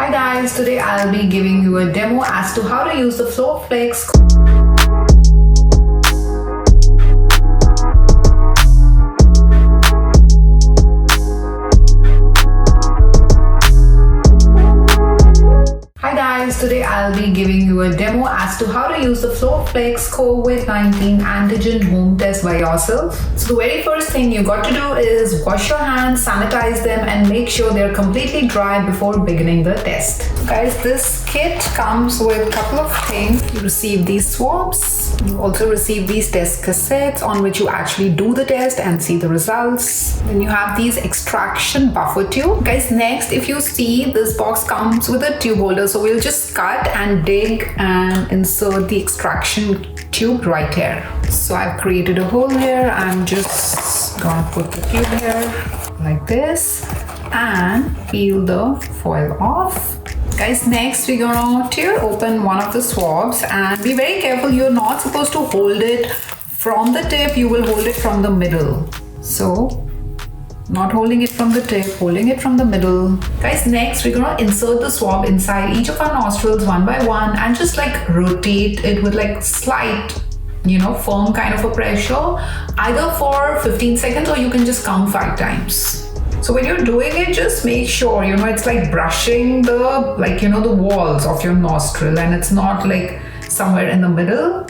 Hi guys, today I'll be giving you a demo as to how to use the Flowflex. Today I'll be giving you a demo as to how to use the Flowflex COVID-19 Antigen Home Test by yourself. So the very first thing you got to do is wash your hands, sanitize them, and make sure they're completely dry before beginning the test. Guys, this kit comes with a couple of things. You receive these swabs. You also receive these test cassettes on which you actually do the test and see the results. Then you have these extraction buffer tube. Guys, next, if you see, this box comes with a tube holder, so we'll just cut and dig and insert the extraction tube right here. So I've created a hole here. I'm just gonna put the tube here like this and peel the foil off. Guys, next we're gonna tear open one of the swabs, and be very careful. You're not supposed to hold it from the tip, you will hold it from the middle. So not holding it from the tip, holding it from the middle. Guys, next we're gonna insert the swab inside each of our nostrils one by one and just like rotate it with like slight, firm kind of a pressure, either for 15 seconds or you can just count 5 times. So when you're doing it, just make sure, it's like brushing the walls of your nostril, and it's not like somewhere in the middle.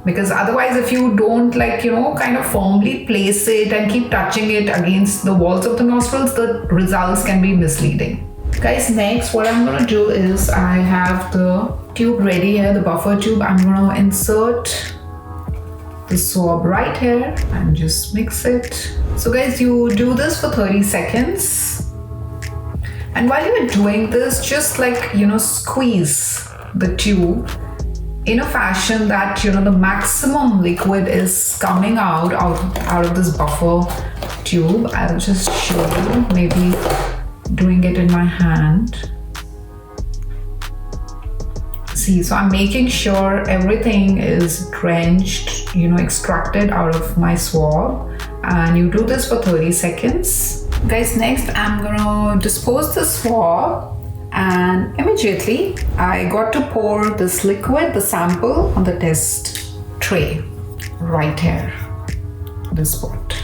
Because otherwise, if you don't kind of firmly place it and keep touching it against the walls of the nostrils, the results can be misleading. Guys, next what I'm gonna do is I have the tube ready here, the buffer tube. I'm gonna insert the swab right here and just mix it. So guys, you do this for 30 seconds. And while you're doing this, just squeeze the tube in a fashion that the maximum liquid is coming out of this buffer tube. I'll just show you, maybe doing it in my hand. See, so I'm making sure everything is drenched, extracted out of my swab, and you do this for 30 seconds. Guys, next I'm gonna dispose the swab. And immediately I got to pour this liquid, the sample, on the test tray right here, this spot.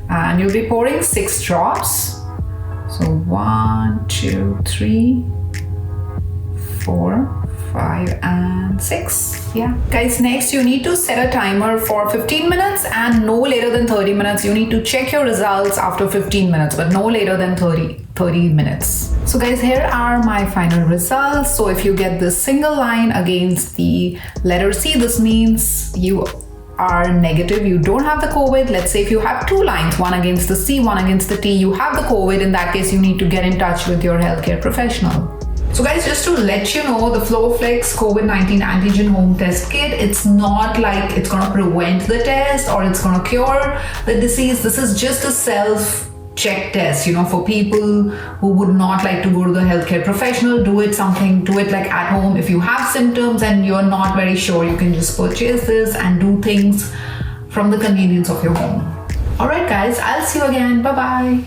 And you'll be pouring 6 drops. So 1, 2, 3, 4, 5, and 6. Yeah. Guys, next you need to set a timer for 15 minutes and no later than 30 minutes. You need to check your results after 15 minutes, but no later than 30 minutes. So guys, here are my final results. So if you get this single line against the letter C, this means you are negative, you don't have the COVID. Let's say if you have 2 lines, one against the C, one against the T, you have the COVID. In that case, you need to get in touch with your healthcare professional. So guys, just to let you know, the Flowflex COVID-19 Antigen Home Test Kit, it's not like it's gonna prevent the test or it's gonna cure the disease. This is just a self-check test, for people who would not like to go to the healthcare professional. Do it like at home. If you have symptoms and you're not very sure, you can just purchase this and do things from the convenience of your home. Alright guys, I'll see you again. Bye-bye.